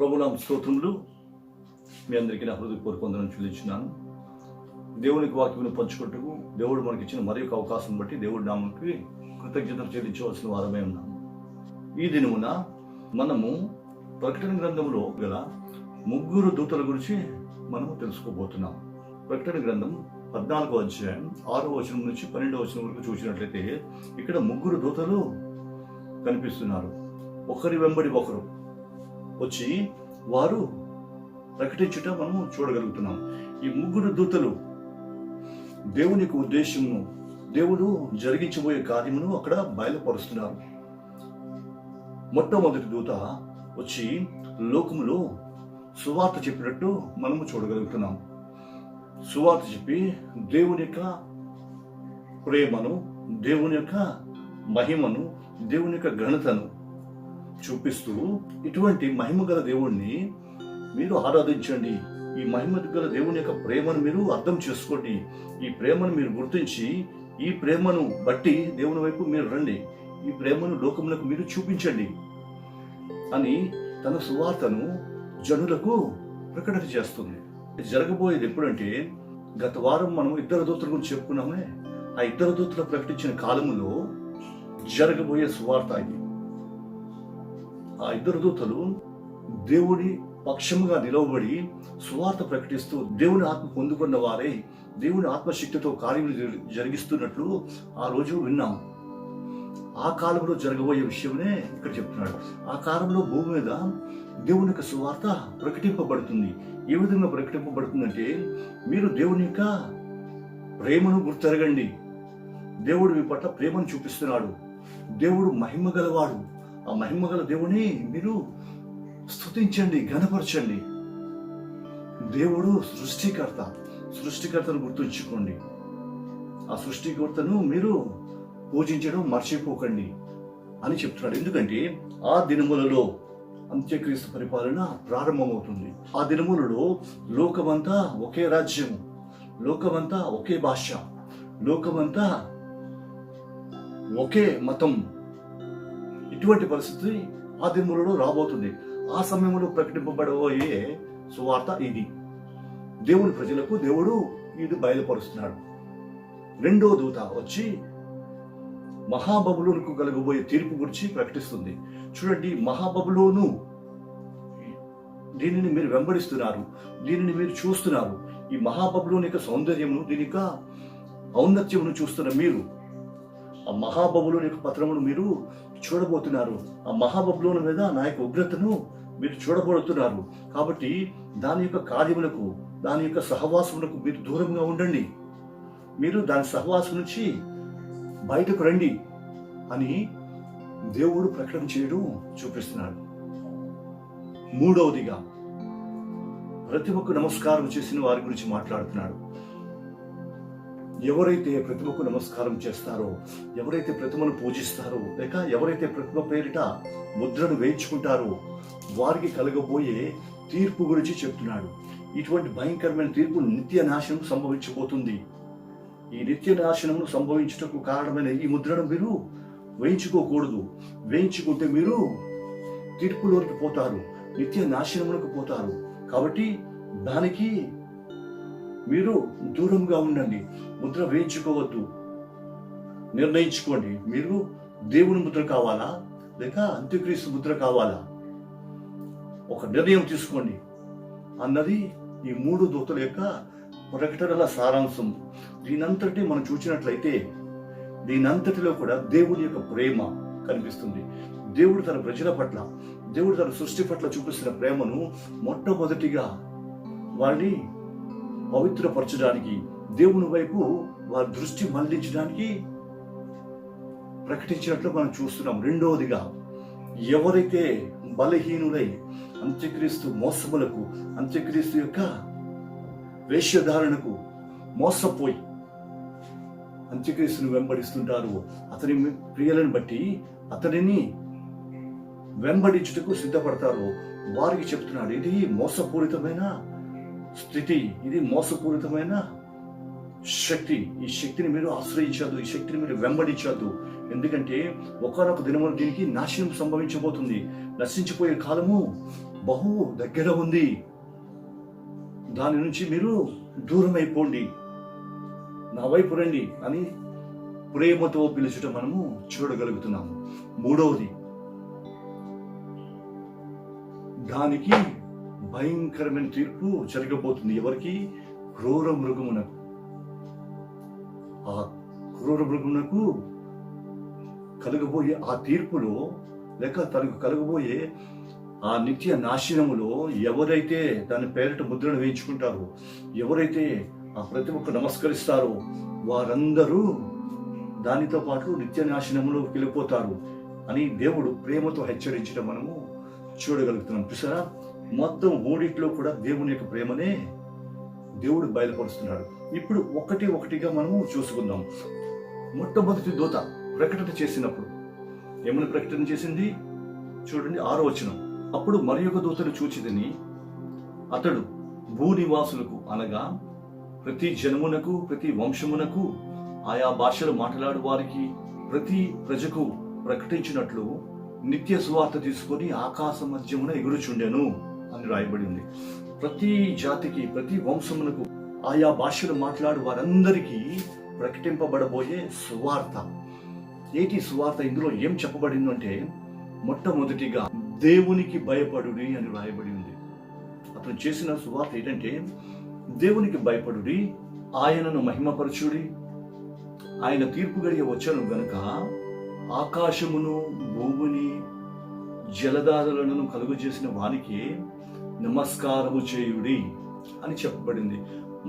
ప్రభునామ స్తోత్రములు. మీ అందరికీ నా హృదయపూర్వక వందనం చెల్లించున్నాను. దేవునికి వాక్యమును పంచుకుంటూ దేవుడు మనకి ఇచ్చిన మరి ఒక అవకాశం బట్టి దేవుడి నామానికి కృతజ్ఞతలు చెల్లించవలసిన వారమే ఉన్నాము. ఈ దినమున మనము ప్రకటన గ్రంథంలో గల ముగ్గురు దూతల గురించి మనము తెలుసుకోబోతున్నాం. ప్రకటన గ్రంథం 14వ అధ్యాయం 6వ వచనం నుంచి 12వ వచనం వరకు చూసినట్లయితే ఇక్కడ ముగ్గురు దూతలు కనిపిస్తున్నారు. ఒకరి వెంబడి ఒకరు వచ్చి వారు ప్రకటించుట మనము చూడగలుగుతున్నాం. ఈ ముగ్గురు దూతలు దేవుని యొక్క ఉద్దేశమును, దేవుడు జరిగించబోయే కార్యమును అక్కడ బయలుపరుస్తున్నారు. మొట్టమొదటి దూత వచ్చి లోకములో సువార్త చెప్పినట్టు మనము చూడగలుగుతున్నాం. సువార్త చెప్పి దేవుని యొక్క ప్రేమను, దేవుని యొక్క మహిమను, దేవుని యొక్క ఘనతను చూపిస్తూ ఇటువంటి మహిమ గల దేవుణ్ణి మీరు ఆరాధించండి, ఈ మహిమ గల దేవుని యొక్క ప్రేమను మీరు అర్థం చేసుకోండి, ఈ ప్రేమను మీరు గుర్తించి ఈ ప్రేమను బట్టి దేవుని వైపు మీరు రండి, ఈ ప్రేమను లోకములకు మీరు చూపించండి అని తన సువార్తను జనులకు ప్రకటన చేస్తుంది. జరగబోయేది ఎప్పుడంటే, గత వారం మనం ఇద్దరు దూతల గురించి చెప్పుకున్నామే. ఆ ఇద్దరు దూతలు ప్రకటించిన కాలములో జరగబోయే సువార్త ఇది. ఆ ఇద్దరు దూతలు దేవుని పక్షముగా నిలవబడి సువార్త ప్రకటిస్తూ దేవుని ఆత్మ పొందుకున్న వారై దేవుని ఆత్మశక్తితో కార్యములు జరిగిస్తున్నట్లు ఆ రోజు విన్నాం. ఆ కాలంలో జరగబోయే విషయమే ఇక్కడ చెప్తున్నాడు. ఆ కాలంలో భూమి మీద దేవుని యొక్క సువార్త ప్రకటింపబడుతుంది. ఏ విధంగా ప్రకటింపబడుతుందంటే, మీరు దేవుని యొక్క ప్రేమను గుర్తెరగండి, దేవుడు మీ పట్ల ప్రేమను చూపిస్తున్నాడు, దేవుడు మహిమ గలవాడు, ఆ మహిమ గల దేవుని మీరు స్తుతించండి, ఘనపరచండి. దేవుడు సృష్టికర్తను గుర్తుంచుకోండి, ఆ సృష్టికర్తను మీరు పూజించడం మర్చిపోకండి అని చెప్తున్నాడు. ఎందుకంటే ఆ దినములలో అంత్యక్రీస్తు పరిపాలన ప్రారంభమవుతుంది. ఆ దినములలో లోకమంతా ఒకే రాజ్యము, లోకమంతా ఒకే భాష, లోకమంతా ఒకే మతం. ఇటువంటి పరిస్థితి ఆ దినములలో రాబోతుంది. ఆ సమయంలో ప్రకటింపబడబోయే సువార్త ఇది. దేవుని ప్రజలకు దేవుడు ఇది బయలుపరుస్తున్నాడు. రెండో దూత వచ్చి మహాబబులోనుకు కలగబోయే తీర్పు గురించి ప్రకటిస్తుంది. చూడండి, మహాబబులోను, దీనిని మీరు వెంబడిస్తున్నారు, దీనిని మీరు చూస్తున్నారు. ఈ మహాబబులోని యొక్క సౌందర్యమును, దీని యొక్క ఔన్నత్యమును చూస్తున్న మీరు ఆ మహాబబులోని యొక్క పత్రమును మీరు చూడబోతున్నారు. ఆ మహాబబులోని మీద నా యొక్క ఉగ్రతను మీరు చూడబోతున్నారు. కాబట్టి దాని యొక్క కార్యములకు, దాని యొక్క సహవాసములకు మీరు దూరంగా ఉండండి, మీరు దాని సహవాసం నుంచి బయటకు రండి అని దేవుడు ప్రకటన చేయడం చూపిస్తున్నాడు. మూడవదిగా ప్రతిమకు నమస్కారం చేసిన వారి గురించి మాట్లాడుతున్నాడు. ఎవరైతే ప్రతిమకు నమస్కారం చేస్తారో, ఎవరైతే ప్రతిమను పూజిస్తారో, లేక ఎవరైతే ప్రతిమ పేరిట ముద్రను వేయించుకుంటారో వారికి కలగబోయే తీర్పు గురించి చెప్తున్నాడు. ఇటువంటి భయంకరమైన తీర్పు నిత్య నాశనం సంభవించబోతుంది. ఈ నిత్య నాశనమును సంభవించుటకు కారణమైన ఈ ముద్రను మీరు వేయించుకోకూడదు. వేయించుకుంటే మీరు తీర్పులోనికి పోతారు, నిత్య నాశనములకు పోతారు. కాబట్టి దానికి మీరు దూరంగా ఉండండి, ముద్ర వేయించుకోవద్దు. నిర్ణయించుకోండి, మీరు దేవుని ముద్ర కావాలా లేక అంత్యక్రీస్తు ముద్ర కావాలా, ఒక నిర్ణయం తీసుకోండి అన్నది ఈ మూడు దూతల యొక్క ప్రకటనల సారాంశం. దీనంతటి మనం చూసినట్లయితే దీనంతటిలో కూడా దేవుని యొక్క ప్రేమ కనిపిస్తుంది. దేవుడు తన ప్రజల పట్ల, దేవుడు తన సృష్టి పట్ల చూపిస్తున్న ప్రేమను మొట్టమొదటిగా వారిని పవిత్రపరచడానికి, దేవుని వైపు వారి దృష్టి మళ్లించడానికి ప్రకటించినట్లు మనం చూస్తున్నాం. రెండవదిగా, ఎవరైతే బలహీనులై అంత్యక్రీస్తు మోసములకు, అంత్యక్రీస్తు యొక్క వేషధారణకు మోసపోయి అంత్యక్రీస్తుని వెంబడిస్తుంటారు, అతని క్రియలను బట్టి అతనిని వెంబడించుటకు సిద్ధపడతారు, వారికి చెప్తున్నాడు, ఇది మోసపూరితమైన స్థితి, ఇది మోసపూరితమైన శక్తి. ఈ శక్తిని మీరు ఆశ్రయించద్దు, ఈ శక్తిని మీరు వెంబడించద్దు. ఎందుకంటే ఒకనొక దినమున దీనికి నాశనం సంభవించబోతుంది. నశించిపోయే కాలము బహు దగ్గర ఉంది, దాని నుంచి మీరు దూరం అయిపోండి, నా వైపు రండి అని ప్రేమతో పిలుచుట మనము చూడగలుగుతున్నాము. మూడవది, దానికి భయంకరమైన తీర్పు జరగబోతుంది. ఎవరికి? క్రూర మృగమునకు. ఆ క్రూర మృగమునకు కలగబోయే ఆ తీర్పులో, లేక తనకు కలగబోయే ఆ నిత్య నాశనములో ఎవరైతే దాని పేరిట ముద్రను వేయించుకుంటారో, ఎవరైతే ఆ ప్రతి ఒక్క నమస్కరిస్తారో వారందరూ దానితో పాటు నిత్య నాశనములో వెళ్ళిపోతారు అని దేవుడు ప్రేమతో హెచ్చరించడం మనము చూడగలుగుతున్నాం. చూసారా, మొత్తం మూడిట్లో కూడా దేవుని యొక్క ప్రేమనే దేవుడు బయలుపరుస్తున్నాడు. ఇప్పుడు ఒకటిగా మనము చూసుకుందాం. మొట్టమొదటి దూత ప్రకటన చేసినప్పుడు ఏమని ప్రకటన చేసింది? చూడండి, 6వ వచనం. అప్పుడు మరి ఒక దూతను చూచితిని, అతడు భూనివాసులకు, అనగా ప్రతి జనమునకు, ప్రతి వంశమునకు, ఆయా భాషలు మాట్లాడు వారికి, ప్రతి ప్రజకు ప్రకటించినట్లు నిత్య సువార్త తీసుకొని ఆకాశ మధ్యమున ఎగురుచుండెను అని రాయబడి ఉంది. ప్రతి జాతికి, ప్రతి వంశమునకు, ఆయా భాషలు మాట్లాడు వారందరికీ ప్రకటింపబడబోయే సువార్త. ఏటి సువార్త? ఇందులో ఏం చెప్పబడిందంటే, మొట్టమొదటిగా దేవునికి భయపడుడి అని రాయబడి ఉంది. అతను చేసిన సువార్త ఏంటంటే, దేవునికి భయపడుడి, ఆయనను మహిమపరచుడి, ఆయన తీర్పు గడియ వచ్చను గనుక ఆకాశమును, భూమిని, జలధారలను కలుగు చేసిన వానికి నమస్కారము చేయుడి అని చెప్పబడింది.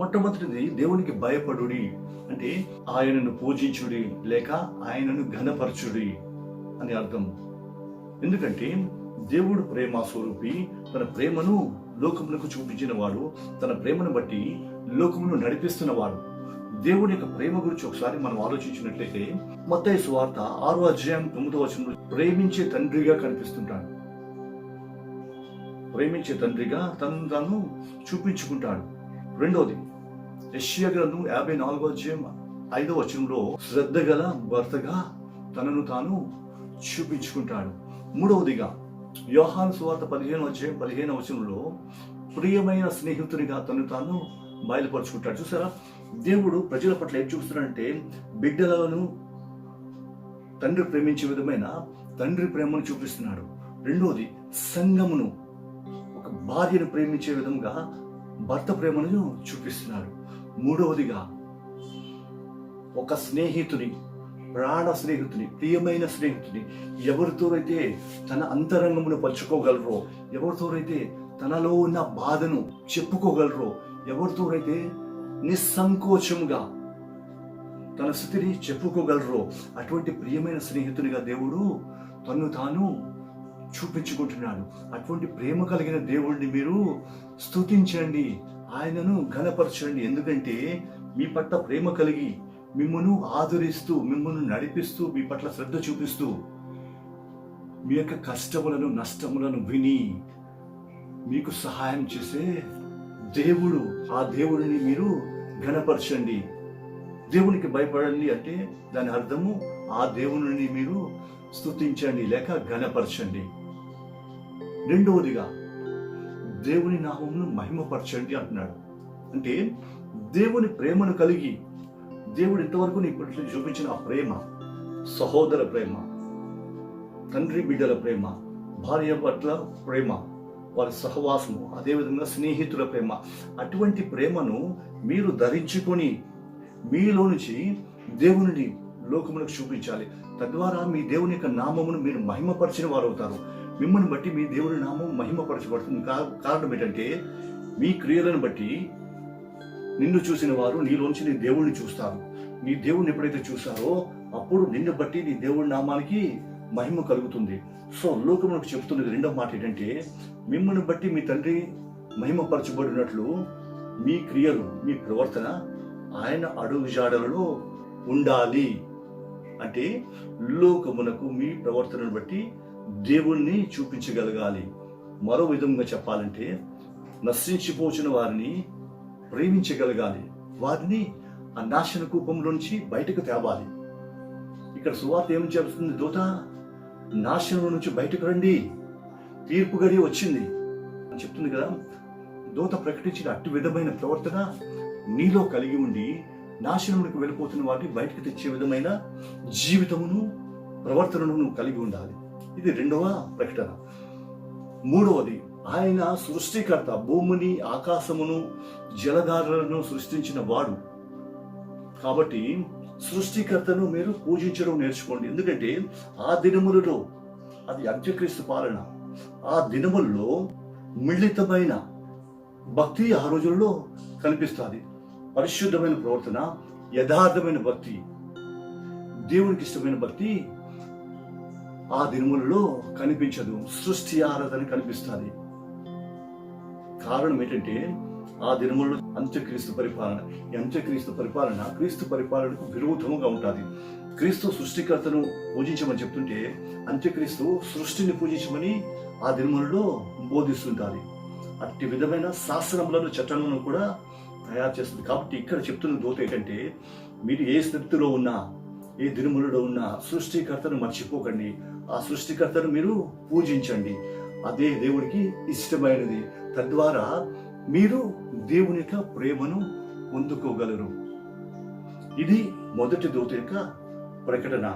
మొట్టమొదటిది దేవునికి భయపడుడి అంటే ఆయనను పూజించుడి, లేక ఆయనను ఘనపరచుడి అని అర్థం. ఎందుకంటే దేవుడు ప్రేమ స్వరూపి, తన ప్రేమను లోకమునకు చూపించిన వాడు, తన ప్రేమను బట్టి లోకమును నడిపిస్తున్నవాడు. దేవుని యొక్క ప్రేమ గురించి ఒకసారి మనం ఆలోచించినట్లయితే, మత్తయి సువార్త 6వ అధ్యాయం 9వ వచనంలో ప్రేమించే తండ్రిగా కనిపిస్తుంటాడు. ప్రేమించే తండ్రిగా తనను తాను చూపించుకుంటాడు. రెండవది, యెషయా గ్రంథం 54వ అధ్యాయం 5వ వచనంలో శ్రద్ధ గల భర్తగా తనను తాను చూపించుకుంటాడు. మూడవదిగా యోహాను సువార్త 15వ అధ్యాయం 15వ వచనంలో ప్రియమైన స్నేహితునిగా తను తాను బయలుపరుచుకుంటాడు. చూసారా, దేవుడు ప్రజల పట్ల ఏం చూస్తున్నాడంటే, బిడ్డలను తండ్రి ప్రేమించే విధమైన తండ్రి ప్రేమను చూపిస్తున్నాడు. రెండోది, సంఘమును, ఒక భార్యను ప్రేమించే విధంగా భర్త ప్రేమను చూపిస్తున్నాడు. మూడవదిగా, ఒక స్నేహితుని, ప్రాణ స్నేహితుని, ప్రియమైన స్నేహితుని, ఎవరితోనైతే తన అంతరంగమును పంచుకోగలరో, ఎవరితోనైతే తనలో ఉన్న బాధను చెప్పుకోగలరో, ఎవరితోనైతే నిస్సంకోచంగా తన స్థితిని చెప్పుకోగలరో, అటువంటి ప్రియమైన స్నేహితునిగా దేవుడు తను తాను చూపించుకుంటున్నాడు. అటువంటి ప్రేమ కలిగిన దేవుడిని మీరు స్తుతించండి, ఆయనను ఘనపరచండి. ఎందుకంటే మీ పట్ల ప్రేమ కలిగి, మిమ్మల్ని ఆదరిస్తూ, మిమ్మల్ని నడిపిస్తూ, మీ పట్ల శ్రద్ధ చూపిస్తూ, మీ యొక్క కష్టములను, నష్టములను విని మీకు సహాయం చేసే దేవుడు. ఆ దేవుడిని మీరు ఘనపరచండి. దేవునికి భయపడండి అంటే దాని అర్థము ఆ దేవుని మీరు స్తుతించండి లేక ఘనపరచండి. రెండవదిగా, దేవుని నామమును మహిమపరచండి అంటున్నాడు. అంటే దేవుని ప్రేమను కలిగి, దేవుడు ఇంతవరకు నీ పట్ల చూపించిన ఆ ప్రేమ, సహోదర ప్రేమ, తండ్రి బిడ్డల ప్రేమ, భార్య పట్ల ప్రేమ, వారి సహవాసము, అదేవిధంగా స్నేహితుల ప్రేమ, అటువంటి ప్రేమను మీరు ధరించుకొని మీలో నుంచి దేవుని లోకములకు చూపించాలి. తద్వారా మీ దేవుని యొక్క నామమును మీరు మహిమపరిచిన వారు అవుతారు. మిమ్మల్ని బట్టి మీ దేవుని నామం మహిమపరచబడుతుంది. కారణం ఏంటంటే, మీ క్రియలను బట్టి నిన్ను చూసిన వారు నీలోంచి నీ దేవుణ్ణి చూస్తారు. నీ దేవుణ్ణి ఎప్పుడైతే చూస్తారో అప్పుడు నిన్ను బట్టి నీ దేవుడి నామానికి మహిమ కలుగుతుంది. సో లోకమునకు చెప్తున్నది రెండవ మాట ఏంటంటే, మిమ్మల్ని బట్టి మీ తండ్రి మహిమపరచబడినట్లు మీ క్రియలు, మీ ప్రవర్తన ఆయన అడుగుజాడలలో ఉండాలి. అంటే లోకమునకు మీ ప్రవర్తనను బట్టి దేవుణ్ణి చూపించగలగాలి. మరో విధంగా చెప్పాలంటే, నశించిపోచిన వారిని ప్రేమించగలగాలి, వారిని ఆ నాశన కూపంలోంచి బయటకు తేవాలి. ఇక్కడ సువార్త ఏం చెబుతుంది? దూత, నాశనం నుంచి బయటకు రండి, తీర్పు గడి వచ్చింది, అని చెప్తుంది కదా. దూత ప్రకటించిన అట్టి విధమైన ప్రవర్తన నీలో కలిగి ఉండి నాశనములకు వెళ్ళిపోతున్న వాటిని బయటకు తెచ్చే విధమైన జీవితమును ప్రవర్తనను నువ్వు కలిగి ఉండాలి. ఇది రెండవ ప్రకటన. మూడవది, ఆయన సృష్టికర్త, భూమిని ఆకాశమును జలధారలను సృష్టించిన వాడు. కాబట్టి సృష్టికర్తను మీరు పూజించడం నేర్చుకోండి. ఎందుకంటే ఆ దినములలో, అది అంత్యక్రీస్తు పాలన, ఆ దినములలో మిళితమైన భక్తి ఆ రోజుల్లో కనిపిస్తుంది. పరిశుద్ధమైన ప్రవర్తన, యథార్థమైన భక్తి, దేవునికి ఇష్టమైన భక్తి ఆ దినములలో కనిపించదు. సృష్టి ఆరాధన కనిపిస్తుంది. కారణం ఏంటంటే ఆ దినములలో అంత్యక్రీస్తు పరిపాలన. ఈ అంత్యక్రీస్తు పరిపాలన క్రీస్తు పరిపాలనకు విరోధముగా ఉంటుంది. క్రీస్తు సృష్టికర్తను పూజించమని చెప్తుంటే అంత్యక్రీస్తు సృష్టిని పూజించమని ఆ దినములలో బోధిస్తుంటారు. అట్టి విధమైన శాస్త్రములను, చట్టాలను కూడా తయారు చేస్తుంది. కాబట్టి ఇక్కడ చెప్తున్న దూత ఏంటంటే, మీరు ఏ స్థితిలో ఉన్నా, ఏ దినములలో ఉన్నా సృష్టికర్తను మర్చిపోకండి. ఆ సృష్టికర్తను మీరు పూజించండి. అదే దేవుడికి ఇష్టమైనది. తద్వారా మీరు దేవుని యొక్క ప్రేమను పొందుకోగలరు. ఇది మొదటి దూత యొక్క ప్రకటన.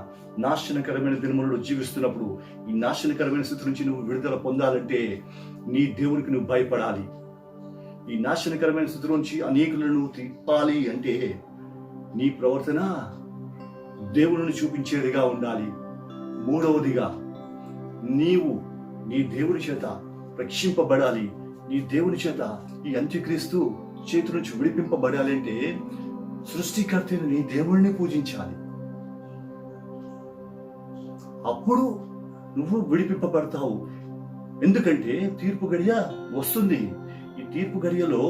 నాశనకరమైన దినములలో జీవిస్తున్నప్పుడు ఈ నాశనకరమైన స్థితి నుంచి నువ్వు విడుదల పొందాలంటే నీ దేవునికి నువ్వు భయపడాలి. ఈ నాశనకరమైన స్థితి నుంచి అనేకులను తిప్పాలి అంటే నీ ప్రవర్తన దేవుని చూపించేదిగా ఉండాలి. మూడవదిగా, నీవు నీ దేవుని చేత రక్షింపబడాలి. నీ దేవుని చేత ఈ అంత్యక్రీస్తు చేతి నుంచి విడిపింపబడాలి అంటే సృష్టికర్త నీ దేవుడిని పూజించాలి. అప్పుడు నువ్వు విడిపింపబడతావు. ఎందుకంటే తీర్పు గడియ వస్తుంది. ఈ తీర్పు గడియలో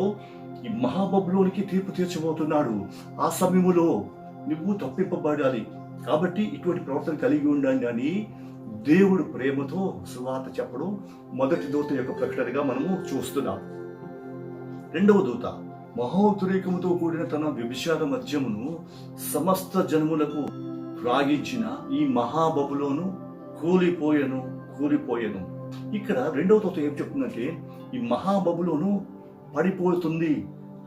ఈ మహాబబులోనికి తీర్పు తీర్చబోతున్నాడు. ఆ సమయములో నువ్వు తప్పింపబడాలి. కాబట్టి ఇటువంటి ప్రవర్తన కలిగి ఉండండి అని దేవుడు ప్రేమతో సువార్త చెప్పడం మొదటి దూత యొక్క ప్రకటనగా మనము చూస్తున్నాం. రెండవ దూత, మహోద్రేకముతో కూడిన తన వ్యభిచార మద్యమును సమస్త జనములకు త్రాగించిన ఈ మహాబబులోను కూలిపోయెను. ఇక్కడ రెండవ దూత ఏం చెప్తుందంటే, ఈ మహాబబులోను పడిపోతుంది,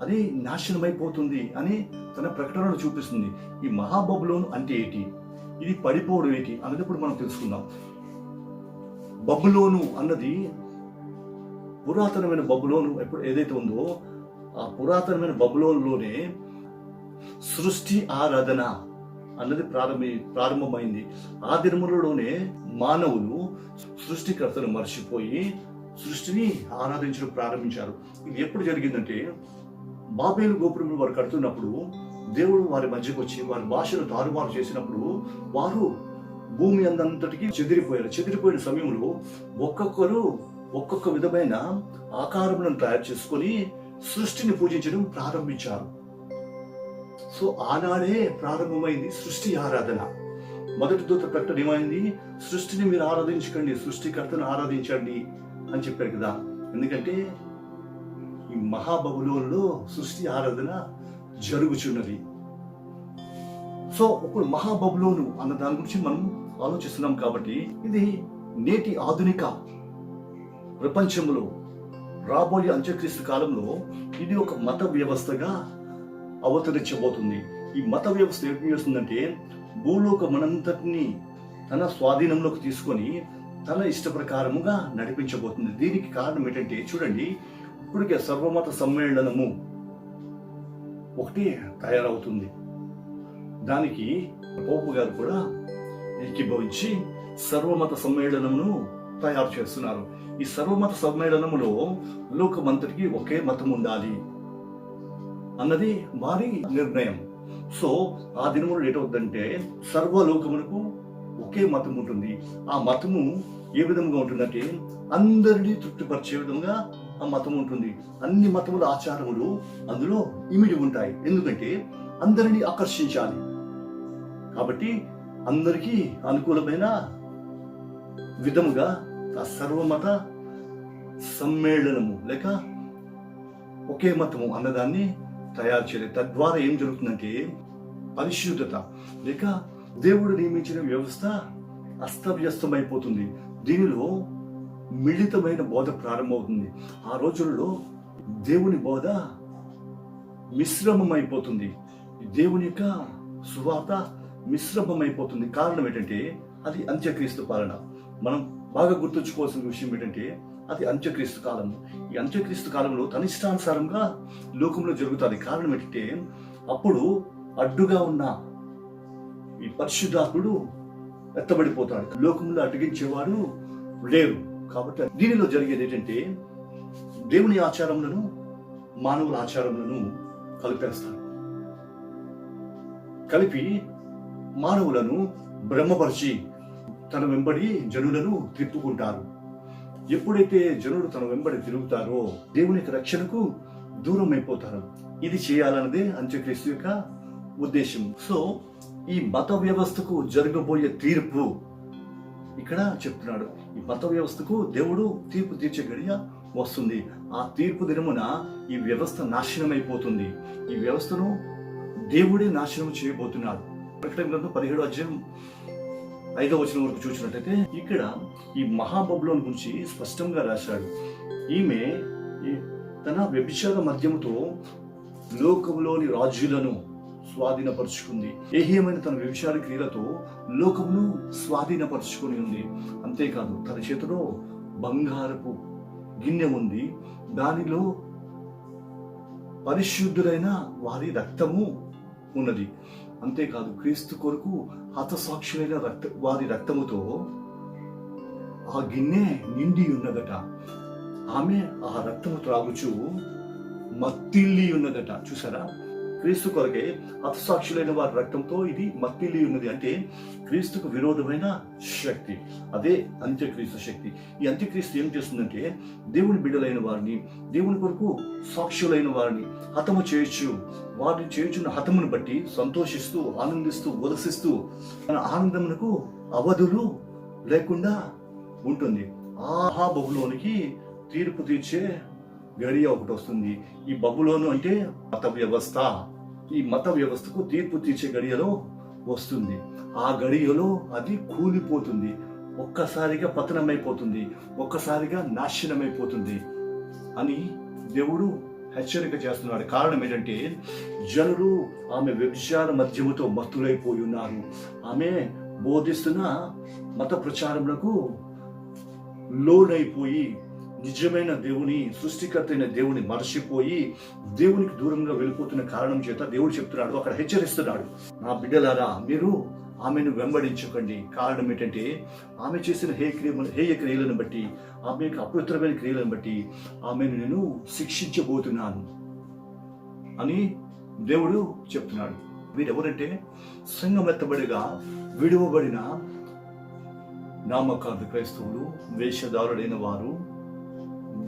అది నాశనమైపోతుంది అని తన ప్రకటనలో చూపిస్తుంది. ఈ మహాబబులోను అంటే ఏంటి, ఇది పడిపోవడం ఏంటి అన్నది ఇప్పుడు మనం తెలుసుకుందాం. బబులోను అన్నది పురాతనమైన బబులోను ఎప్పుడు ఏదైతే ఉందో ఆ పురాతనమైన బబులోనులోనే సృష్టి ఆరాధన అన్నది ప్రారంభమైంది. ఆ దినములలోనే మానవులు సృష్టికర్తను మర్చిపోయి సృష్టిని ఆరాధించడం ప్రారంభించారు. ఇది ఎప్పుడు జరిగిందంటే, బాబేలు గోపురం వారు కడుతున్నప్పుడు దేవుడు వారి మధ్యకు వచ్చి వారి భాషను తారుమారు చేసినప్పుడు వారు భూమి అంతటికి చెదిరిపోయారు. చెదిరిపోయిన సమయంలో ఒక్కొక్కరు ఒక్కొక్క విధమైన ఆకారములను తయారు చేసుకొని సృష్టిని పూజించడం ప్రారంభించారు. సో ఆనాడే ప్రారంభమైంది సృష్టి ఆరాధన. మొదటి దూత ప్రకటన ఏమైంది, సృష్టిని మీరు ఆరాధించకండి, సృష్టికర్తను ఆరాధించండి అని చెప్పారు కదా. ఎందుకంటే ఈ మహాబబులోనులో సృష్టి ఆరాధన జరుగుచున్నది. సో ఇప్పుడు మహాబబులోను అన్న దాని గురించి మనం ఆలోచిస్తున్నాం. కాబట్టి ఇది నేటి ఆధునిక ప్రపంచంలో రాబోయే అంత్యక్రీస్తు కాలంలో ఇది ఒక మత వ్యవస్థగా అవతరించబోతుంది. ఈ మత వ్యవస్థ ఏం చేస్తుందంటే, భూలోకమనంతటిని తన స్వాధీనంలోకి తీసుకొని తన ఇష్ట ప్రకారముగా నడిపించబోతుంది. దీనికి కారణం ఏంటంటే, చూడండి, ఇప్పటికే సర్వమత సమ్మేళనము ఒకటి తయారవుతుంది. దానికి పోపు గారు కూడా ఏకీభవించి సర్వమత సమ్మేళనమును తయారు చేస్తున్నారు. ఈ సర్వమత సమ్మేళనములో లోకమంతటికి ఒకే మతం ఉండాలి అన్నది వారి నిర్ణయం. సో ఆ దినములు ఏటవుతుందంటే, సర్వలోకమునకు ఒకే మతం ఉంటుంది. ఆ మతము ఏ విధంగా ఉంటుందంటే, అందరినీ తృప్తిపరిచే విధంగా ఆ మతం ఉంటుంది. అన్ని మతముల ఆచారములు అందులో ఇమిడి ఉంటాయి. ఎందుకంటే అందరినీ ఆకర్షించాలి. కాబట్టి అందరికీ అనుకూలమైన విధముగా ఆ సర్వమత సమ్మేళనము లేక ఒకే మతము అన్నదాన్ని తయారు చేయలేదు. తద్వారా ఏం జరుగుతుందంటే, పరిశుద్ధత లేక దేవుడు నియమించిన వ్యవస్థ అస్తవ్యస్తమైపోతుంది. దీనిలో మిళితమైన బోధ ప్రారంభమవుతుంది. ఆ రోజుల్లో దేవుని బోధ మిశ్రమం అయిపోతుంది. దేవుని యొక్క సువార్త మిశ్రమం అయిపోతుంది. కారణం ఏంటంటే అది అంత్యక్రీస్తు పాలన. మనం బాగా గుర్తుంచుకోవాల్సిన విషయం ఏంటంటే అది అంత్యక్రీస్తు కాలం. ఈ అంత్యక్రీస్తు కాలంలో తన ఇష్టానుసారంగా లోకంలో జరుగుతుంది. కారణం ఏంటంటే అప్పుడు అడ్డుగా ఉన్న ఈ పరిశుద్ధాత్ముడు ఎత్తబడిపోతాడు. లోకంలో అడ్డగించేవాడు లేరు. కాబట్టి దీనిలో జరిగేది ఏంటంటే దేవుని ఆచారములను మానవుల ఆచారములను కలిపేస్తాడు. కలిపి మానవులను భ్రమపరిచి తన వెంబడి జనులను తిప్పుకుంటారు. ఎప్పుడైతే జనులు తన వెంబడి తిరుగుతారో దేవుని యొక్క రక్షణకు దూరం అయిపోతారు. ఇది చేయాలన్నదే అంత్యక్రీస్తు యొక్క ఉద్దేశం. సో ఈ మత వ్యవస్థకు జరగబోయే తీర్పు ఇక్కడ చెప్తున్నాడు. ఈ మత వ్యవస్థకు దేవుడు తీర్పు తీర్చే గడియ వస్తుంది. ఆ తీర్పు దినమున ఈ వ్యవస్థ నాశనం అయిపోతుంది. ఈ వ్యవస్థను దేవుడే నాశనం చేయబోతున్నాడు. ప్రకటన గ్రంథం 17వ అధ్యాయం 5వ వచనం వరకు చూసినట్టయితే ఇక్కడ ఈ మహాబబులోను గురించి స్పష్టంగా రాశాడు. ఈమె తన వ్యభిచార మద్యముతో లోకంలోని రాజులను స్వాధీనపరుచుకుంది. ఏహ్యమైన తన వ్యభిచార క్రియలతో లోకమును స్వాధీనపరుచుకొని ఉంది. అంతేకాదు తన చేతిలో బంగారపు గిన్నె ఉంది. దానిలో పరిశుద్ధులైన వారి రక్తము ఉన్నది. అంతేకాదు క్రీస్తు కొరకు హతసాక్షులైన వారి రక్తముతో ఆ గిన్నె నిండి ఉన్నదట. ఆమె ఆ రక్తము త్రాగుచు మత్తిల్లి ఉన్నదట. చూసారా, క్రీస్తు కొరకే హతసాక్షులైన వారి రక్తంతో ఇది మత్తిల్లి ఉన్నది. అంటే క్రీస్తుకు విరోధమైన శక్తి, అదే అంత్యక్రీస్తు శక్తి. ఈ అంత్యక్రీస్తు ఏం చేస్తుందంటే దేవుని బిడ్డలైన వారిని, దేవుని కొరకు సాక్షులైన వారిని హతము చేయొచ్చు. వారిని చేయుచున్న హతమును బట్టి సంతోషిస్తూ, ఆనందిస్తూ, ఉల్లసిస్తూ తన ఆనందమునకు అవధులు లేకుండా ఉంటుంది. ఆ బబులోనికి తీర్పు తీర్చే గడియ ఒకటి వస్తుంది. ఈ బబులోను అంటే మత వ్యవస్థ. ఈ మత వ్యవస్థకు తీర్పు తీర్చే గడియలో వస్తుంది. ఆ గడియలో అది కూలిపోతుంది. ఒక్కసారిగా పతనమైపోతుంది, ఒక్కసారిగా నాశనమైపోతుంది అని దేవుడు హెచ్చరిక చేస్తున్నాడు. కారణం ఏంటంటే జనులు ఆమె వ్యభిచార మద్యముతో మత్తులైపోయి ఉన్నారు. ఆమె బోధిస్తున్న మత ప్రచారములకు లోనైపోయి నిజమైన దేవుని, సృష్టికర్త అయిన దేవుని మరచిపోయి దేవునికి దూరంగా వెళ్ళిపోతున్న కారణం చేత దేవుడు చెప్తున్నాడు, అక్కడ హెచ్చరిస్తున్నాడు, నా బిడ్డలారా మీరు ఆమెను వెంబడించకండి. కారణం ఏంటంటే ఆమె చేసిన హేయ క్రియలను బట్టి, ఆమె యొక్క అపవిత్రమైన క్రియలను బట్టి ఆమెను నేను శిక్షించబోతున్నాను అని దేవుడు చెప్తున్నాడు. వీరెవరంటే సంఘమెత్తబడిగా విడువబడిన నామకార్థ క్రైస్తవులు, వేషధారులైన వారు,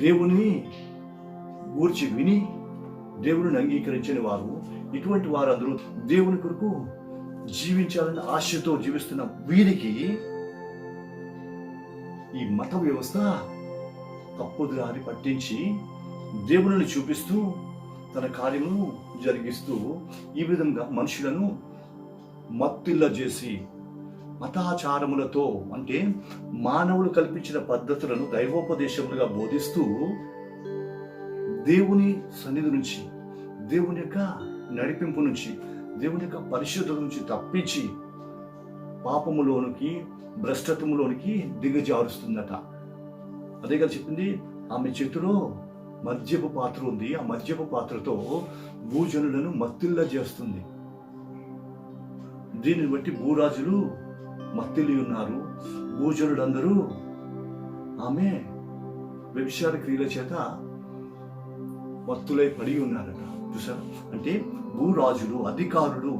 దేవుని గూర్చి విని దేవుని అంగీకరించిన వారు. ఇటువంటి వారందరూ దేవుని కొరకు జీవించాలని ఆశతో జీవిస్తున్న వీరికి ఈ మత వ్యవస్థ తప్పుదారి పట్టించి దేవుని చూపిస్తూ తన కార్యమును జరిగిస్తూ ఈ విధంగా మనుషులను మత్తిల్ల చేసి మతాచారములతో, అంటే మానవులు కల్పించిన పద్ధతులను దైవోపదేశములుగా బోధిస్తూ దేవుని సన్నిధి నుంచి, దేవుని యొక్క నడిపింపు నుంచి, దేవుని యొక్క పరిశుద్ధత నుంచి తప్పించి పాపములోనికి, భ్రష్టత్వములోనికి దిగజారుస్తుందట. అదే కదా చెప్పింది. ఆమె చేతిలో మద్యపు పాత్ర ఉంది. ఆ మద్యపు పాత్రతో భూజనులను మత్తిల్ల చేస్తుంది. దీనిని బట్టి భూరాజులు మత్తిలి ఉన్నారు. భూజనులందరూ ఆమె వ్యభిచార క్రియల చేత మత్తులై పడి ఉన్నారట. చూసారు, అంటే భూరాజులు, అధికారులు,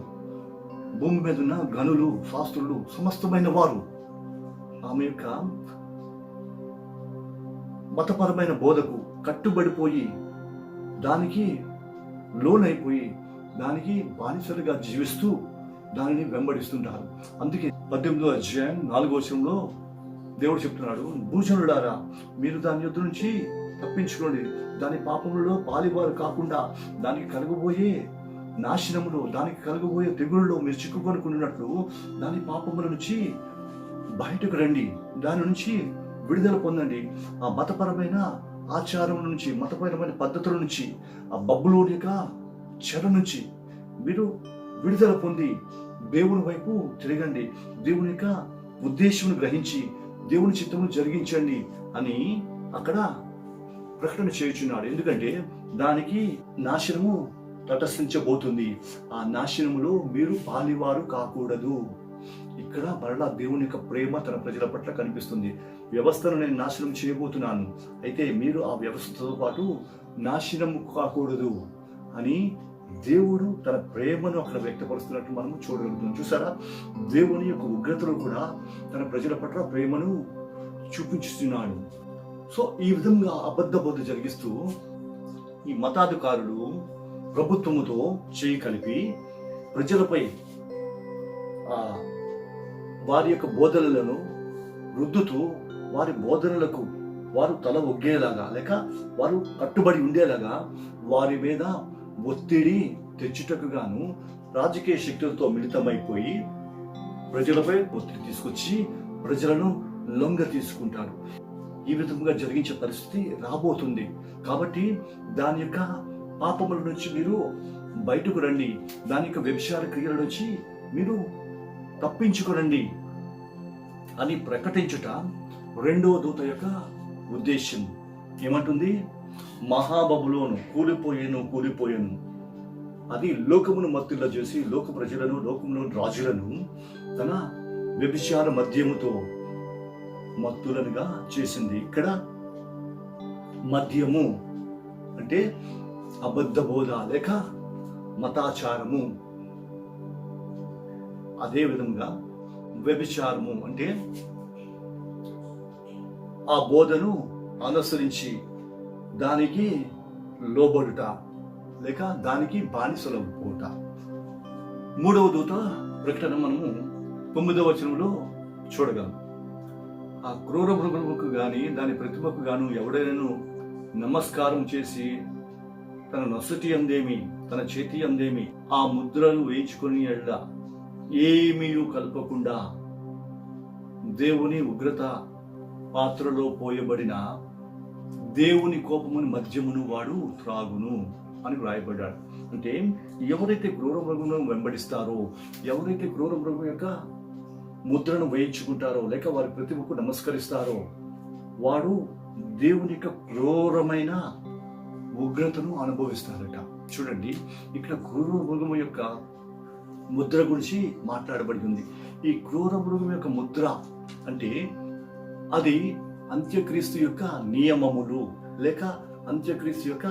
భూమి మీద ఉన్న గనులు, శాస్త్రులు, సమస్తమైన వారు ఆమె యొక్క మతపరమైన బోధకు కట్టుబడిపోయి దానికి లోనైపోయి దానికి బానిసలుగా జీవిస్తూ దానిని వెంబడిస్తుంటారు. అందుకే 18వ అధ్యాయం 4వ వచనంలో దేవుడు చెప్తున్నాడు, భూజనులారా మీరు దాని యొద్ద నుంచి తప్పించుకోండి. దాని పాపములలో పాలివారు కాకుండా దానికి కలగబోయే నాశనములో, దానికి కలగబోయే తెగుళ్ళలో మీరు చిక్కుకొనుకున్నట్లు దాని పాపముల నుంచి బయటకు రండి, దాని నుంచి విడుదల పొందండి. ఆ మతపరమైన ఆచారం నుంచి, మతపరమైన పద్ధతుల నుంచి, ఆ బబులోని యొక్క చెర నుంచి మీరు విడుదల పొంది దేవుని వైపు తిరగండి. దేవుని యొక్క ఉద్దేశమును గ్రహించి దేవుని చిత్తమును జరిగించండి అని అక్కడ ప్రకటన చేయుచున్నాడు. ఎందుకంటే దానికి నాశనము తటస్థించబోతుంది. ఆ నాశనములో మీరు పాలివారు కాకూడదు. ఇక్కడ మరలా దేవుని యొక్క ప్రేమ తన ప్రజల పట్ల కనిపిస్తుంది. వ్యవస్థను నేను నాశనం చేయబోతున్నాను, అయితే మీరు ఆ వ్యవస్థతో పాటు నాశనం కాకూడదు అని దేవుడు తన ప్రేమను అక్కడ వ్యక్తపరుస్తున్నట్టు మనం చూడగలుగుతున్నాం. చూసారా, దేవుని యొక్క ఉగ్రతలో కూడా తన ప్రజల పట్ల ప్రేమను చూపించుతున్నాడు. సో ఈ విధంగా అబద్ధ బోధ జరిగిస్తూ ఈ మతాధికారులు ప్రభుత్వముతో చేయి కలిపి ప్రజలపై వారి యొక్క బోధనలను రుద్దుతూ వారి బోధనలకు వారు తల ఒగ్గేలాగా లేక వారు కట్టుబడి ఉండేలాగా వారి మీద ఒత్తిడి తెచ్చుటకు గాను రాజకీయ శక్తులతో మిళితమైపోయి ప్రజలపై ఒత్తిడి తీసుకొచ్చి ప్రజలను లొంగ తీసుకుంటారు. ఈ విధంగా జరిగించే పరిస్థితి రాబోతుంది. కాబట్టి దాని యొక్క పాపముల నుంచి మీరు బయటకు రండి, దాని యొక్క వ్యభిచార క్రియల నుంచి మీరు తప్పించుకురండి అని ప్రకటించుట రెండవ దూత యొక్క ఉద్దేశం. ఏమంటుంది? మహాబబులోను కూలిపోయేను. అది లోకమును మత్తుల్లా చేసి లోక ప్రజలను, లోకములోని రాజులను తన వ్యభిచార మద్యముతో మత్తులనుగా చేసింది. ఇక్కడ మద్యము అంటే అబద్ధ బోధ లేక మతాచారము. అదే విధంగా వ్యభిచారము అంటే ఆ బోధను అనుసరించి దానికి లోబడుట లేక దానికి బానిసలవుట. మూడవ దూత ప్రకటన మనము 9వ వచనంలో చూడగలం. ఆ క్రూర మృగముకు గాని దాని ప్రతిమకు గాను ఎవడైనా నమస్కారం చేసి తన నొసటి అందేమి తన చేతి అందేమి ఆ ముద్రను వేయించుకొని ఏమీ కలపకుండా దేవుని ఉగ్రత పాత్రలో పోయబడిన దేవుని కోపముని మద్యమును వాడు త్రాగును అని వ్రాయబడ్డాడు. అంటే ఎవరైతే క్రూర మృగమును వెంబడిస్తారో, ఎవరైతే క్రూర మృగం యొక్క ముద్రను వేయించుకుంటారో లేక వారి ప్రతిమకు నమస్కరిస్తారో వాడు దేవుని యొక్క క్రూరమైన ఉగ్రతను అనుభవిస్తారట. చూడండి, ఇక్కడ క్రూర మృగము యొక్క ముద్ర గురించి మాట్లాడబడి ఉంది. ఈ క్రూర మృగం యొక్క ముద్ర అంటే అది అంత్యక్రీస్తు యొక్క నియమములు లేక అంత్యక్రీస్తు యొక్క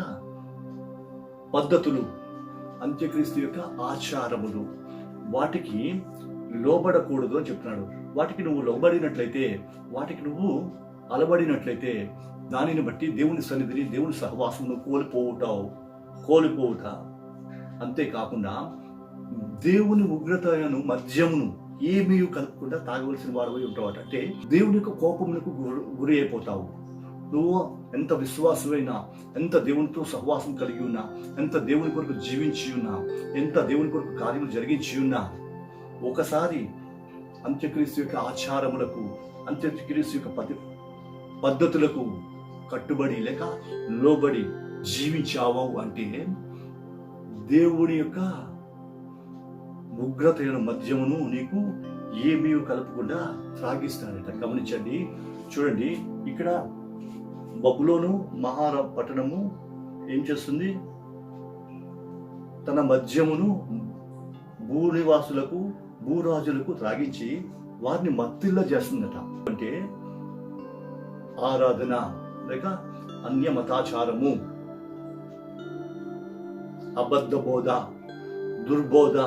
పద్ధతులు, అంత్యక్రీస్తు యొక్క ఆచారములు. వాటికి లోబడకూడదు అని చెప్తున్నాడు. వాటికి నువ్వు లోబడినట్లయితే, వాటికి నువ్వు అలబడినట్లయితే దానిని బట్టి దేవుని సన్నిధిని, దేవుని సహవాసమును కోల్పోవుట. అంతేకాకుండా దేవుని ఉగ్రతను మద్యమును ఏమీ కలపకుండా తాగవలసిన వాడవై ఉంటావట. అంటే దేవుని యొక్క కోపమునకు గురి అయిపోతావు. నువ్వు ఎంత విశ్వాసమైనా, ఎంత దేవునితో సహవాసం కలిగి ఉన్నా, ఎంత దేవుని కొరకు జీవించి ఉన్నా, ఎంత దేవుని కొరకు కార్యములు జరిగించి ఉన్నా, ఒకసారి అంత్యక్రీస్తు యొక్క ఆచారములకు, అంత్యక్రీస్తు యొక్క పద్ధతులకు కట్టుబడి లేక లోబడి జీవించావు అంటే దేవుని యొక్క ఉగ్రతైన మద్యమును నీకు ఏమీ కలపకుండా త్రాగిస్తాడట. గమనించండి, చూడండి, ఇక్కడ బబులోను పట్టణము ఏం చేస్తుంది? తన మద్యమును భూనివాసులకు, భూరాజులకు త్రాగించి వారిని మత్తిల్లా చేస్తుందట. అంటే ఆరాధన లేక అన్య మతాచారము, అబద్ధ బోధ, దుర్బోధ,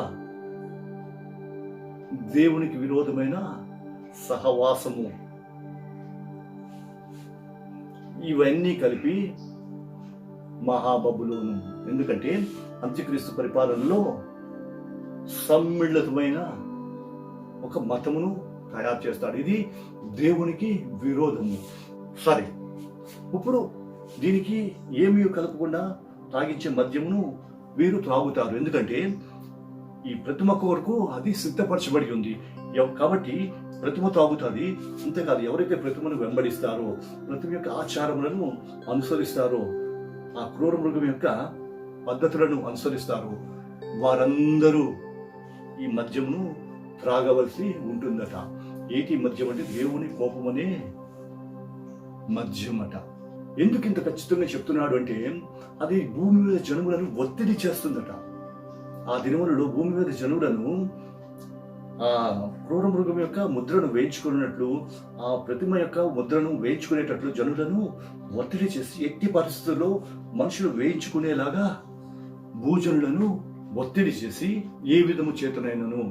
దేవునికి విరోధమైన సహవాసము, ఇవన్నీ కలిపి మహాబబులోను. ఎందుకంటే అంత్యక్రీస్తు పరిపాలనలో సమ్మిళితమైన ఒక మతమును తయారు చేస్తాడు. ఇది దేవునికి విరోధము. సరే, ఇప్పుడు దీనికి ఏమీ కలపకుండా తాగించే మద్యమును వీరు త్రాగుతారు. ఎందుకంటే ఈ ప్రతిమ కొరకు అది సిద్ధపరచబడి ఉంది. కాబట్టి ప్రతిమ తాగుతుంది. అంతేకాదు, ఎవరైతే ప్రతిమను వెంబడిస్తారో, ప్రతిమ యొక్క ఆచారములను అనుసరిస్తారో, ఆ క్రూర మృగం యొక్క పద్ధతులను అనుసరిస్తారో వారందరూ ఈ మద్యమును త్రాగవలసి ఉంటుందట. ఏటి మద్యం అంటే దేవుని కోపమనే మద్యం అట. ఎందుకు ఇంత ఖచ్చితంగా చెప్తున్నాడు అంటే, అది భూమి మీద జనులను ఒత్తిడి చేస్తుందట. ఆ దినములలో భూమి మీద జనులను ఆ క్రూర మృగం యొక్క ముద్రను వేయించుకున్నట్లు, ఆ ప్రతిమ యొక్క ముద్రను వేయించుకునేటట్లు జనులను ఒత్తిడి చేసి, ఎట్టి పరిస్థితుల్లో మనుషులు వేయించుకునేలాగా భూజనులను ఒత్తిడి చేసి, ఏ విధము చేతనైనను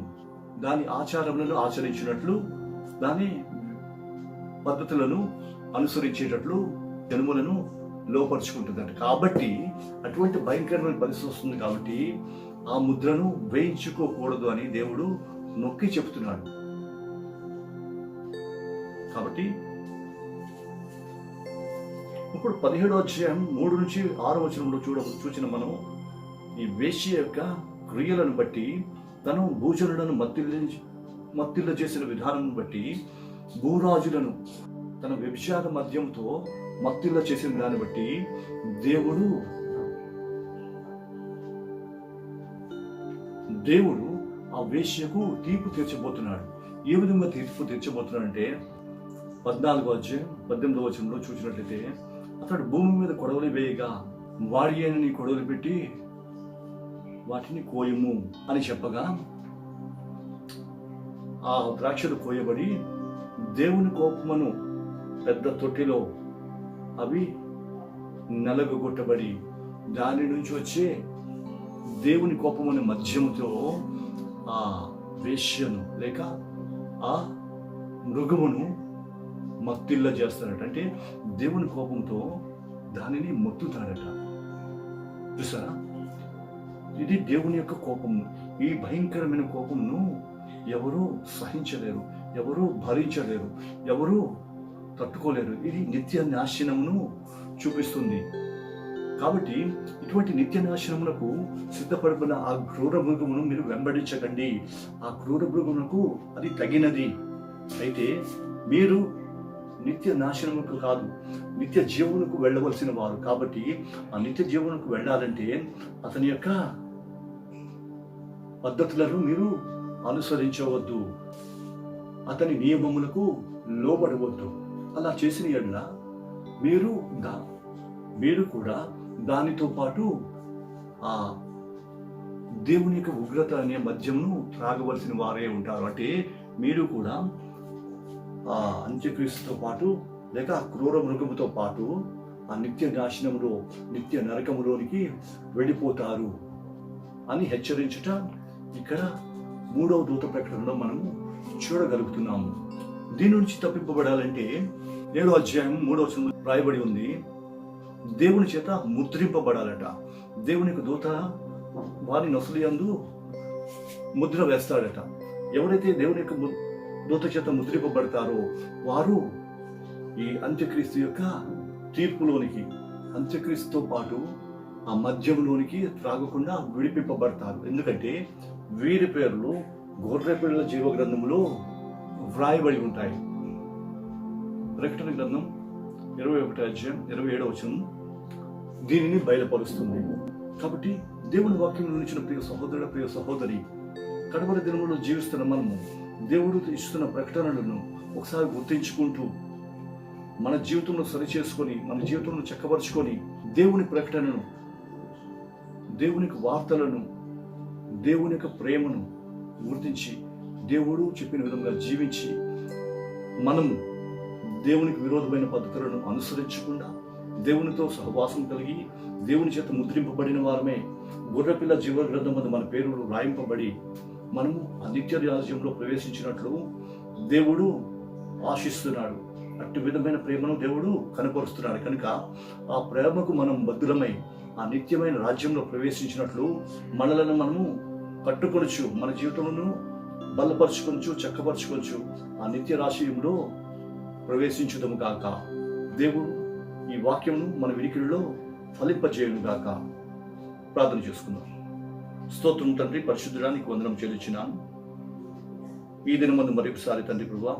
దాని ఆచారములను ఆచరించినట్లు, దాని పద్ధతులను అనుసరించేటట్లు జనుములను లోపరుచుకుంటుందంట. కాబట్టి అటువంటి భయంకరమైన పరిస్థితి వస్తుంది. కాబట్టి ఆ ముద్రను వేయించుకోకూడదు అని దేవుడు నొక్కి చెప్తున్నాడు. కాబట్టి ఇప్పుడు 17వ అధ్యాయం 3 నుంచి 6వ వచనంలో చూసిన మనం ఈ వేశ్య యొక్క క్రియలను బట్టి, తను భూజనులను మత్తిల్ల చేసిన విధానం బట్టి, భూరాజులను తన వ్యభిచార మద్యంతో మత్తిల్ల చేసిన దాన్ని బట్టి దేవుడు ఆ వేశ్యకు తీర్పు తీర్చబోతున్నాడు. ఏ విధంగా తీర్పు తీర్చబోతున్నాడు అంటే, 14వ అధ్యాయం 18వ వచనంలో చూసినట్లయితే, అతడు భూమి మీద కొడవలి వేయగా వాడి అయిన నీ కొడవలి పెట్టి వాటిని కోయము అని చెప్పగా, ఆ ద్రాక్షలు కోయబడి దేవుని కోపమును పెద్ద తొట్టిలో అవి నలగొట్టబడి, దాని నుంచి వచ్చే దేవుని కోపముని మధ్యముతో ఆ వేశ్యను లేక ఆ మృగమును మత్తిల్ల చేస్తాడట. అంటే దేవుని కోపంతో దానిని మొత్తుతాడట. చూసారా, ఇది దేవుని యొక్క కోపము. ఈ భయంకరమైన కోపమును ఎవరూ సహించలేరు, ఎవరూ భరించలేరు, ఎవరూ తట్టుకోలేరు. ఇది నిత్య నాశనమును చూపిస్తుంది. కాబట్టి ఇటువంటి నిత్య నాశనమునకు సిద్ధపడిన ఆ క్రూర మృగమును మీరు వెంబడించకండి. ఆ క్రూర మృగమునకు అది తగినది. అయితే మీరు నిత్య నాశనముకు కాదు, నిత్య జీవనకు వెళ్ళవలసిన వారు. కాబట్టి ఆ నిత్య జీవనకు వెళ్ళాలంటే అతని యొక్క పద్ధతులను మీరు అనుసరించవద్దు, అతని నియమములకు లోబడవద్దు. అలా చేసిన యెడల మీరు కూడా దానితో పాటు ఆ దేవుని యొక్క ఉగ్రత అనే మద్యమును త్రాగవలసిన వారే ఉంటారు. అంటే మీరు కూడా ఆ అంత్యక్రీస్తుతో పాటు లేక ఆ క్రూర మృగముతో పాటు ఆ నిత్య నాశనములో, నిత్య నరకములోనికి వెళ్ళిపోతారు అని హెచ్చరించుట ఇక్కడ 3వ దూత ప్రకటనలో మనము చూడగలుగుతున్నాము. దీని నుంచి తప్పింపబడాలంటే 7వ అధ్యాయం 3వ వచనంలో రాయబడి ఉంది, దేవుని చేత ముద్రింపబడాలట. దేవుని యొక్క దూత వారి నొసలి యందు ముద్ర వేస్తాడట. ఎవరైతే దేవుని యొక్క దూత చేత ముద్రింపబడతారో వారు ఈ అంత్యక్రీస్తు యొక్క తీర్పులోనికి, అంత్యక్రీస్తుతో పాటు ఆ మద్యంలోనికి త్రాగకుండా విడిపింపబడతారు. ఎందుకంటే వీరి పేర్లు గొర్రె పిల్లల జీవ గ్రంథంలో వ్రాయబడి ఉంటాయి. ప్రకటన గ్రంథం 21వ అధ్యాయం 27వ వచనం దీనిని బయలుపరుస్తుంది. కాబట్టి దేవుని వాక్యం నుంచిన ప్రియ సహోదరుడు, ప్రియ సహోదరి, కడవరి దినములో జీవిస్తున్న మనము దేవుడు ఇస్తున్న ప్రకటనలను ఒకసారి గుర్తించుకుంటూ మన జీవితంలో సరిచేసుకొని, మన జీవితంలో చక్కబరుచుకొని, దేవుని ప్రకటనను, దేవుని వార్తలను, దేవుని యొక్క ప్రేమను గుర్తించి దేవుడు చెప్పిన విధంగా జీవించి, మనము దేవునికి విరోధమైన పద్ధతులను అనుసరించకుండా దేవునితో సహవాసం కలిగి దేవుని చేత ముద్రింపబడిన వారమే గొర్రెపిల్ల జీవ గ్రంథం మీద మన పేరులు రాయింపబడి మనము ఆ నిత్య రాజ్యంలో ప్రవేశించినట్లు దేవుడు ఆశిస్తున్నాడు. అట్టి విధమైన ప్రేమను దేవుడు కనపరుస్తున్నాడు. కనుక ఆ ప్రేమకు మనం బద్ధులమై ఆ నిత్యమైన రాజ్యంలో ప్రవేశించినట్లు మనలను మనము కట్టుకొనొచ్చు, మన జీవితంలో బలపరుచుకొనొచ్చు, చక్కపరుచుకొనొచ్చు, ఆ నిత్య రాజ్యంలో ప్రవేశించుదము గాక. దేవుడు ఈ వాక్యమును మన వినికిడిలో ఫలింపజేయును గాక. ప్రార్థన చేసుకుందాం. స్తోత్రం తండ్రి, పరిశుద్ధుడా, నీకు వందనం చెల్లించినాను. ఈ దినమందు మరొకసారి తండ్రి ప్రభువా,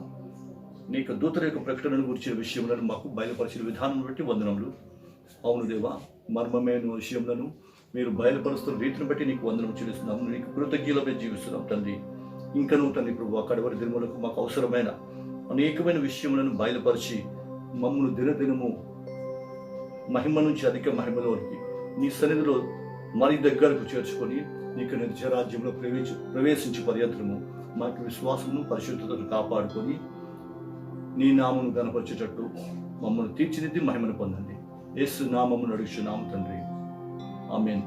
నీకు దూతల యొక్క ప్రకటనను గురించిన విషయములను మాకు బయలుపరిచిన విధానం బట్టి వందనములు. అవును దేవా, మర్మమైన విషయములను మీరు బయలుపరుస్తున్న రీతిని బట్టి నీకు వందనం చెల్లిస్తున్నాము. నీకు కృతజ్ఞతలపై జీవిస్తున్నాం తండ్రి. ఇంకనూ తండ్రి ప్రభువా, కడవరి దినములకు మాకు అవసరమైన అనేకమైన విషయములను బయలుపరిచి మమ్మల్ని దినదినము మహిమ నుంచి అధిక మహిమలోనికి నీ సన్నిధిలో మరి దగ్గరకు చేర్చుకొని నీకు నిత్యరాజ్యంలో ప్రవేశించి పర్యంతరము మాకు విశ్వాసమును పరిశుద్ధతను కాపాడుకొని నీ నామమును గణపరిచేటట్టు మమ్మల్ని తీర్చిదిద్ది మహిమను పొందండి. యేసు నామమును అడుగుచున్నాము తండ్రి. ఆమేన్.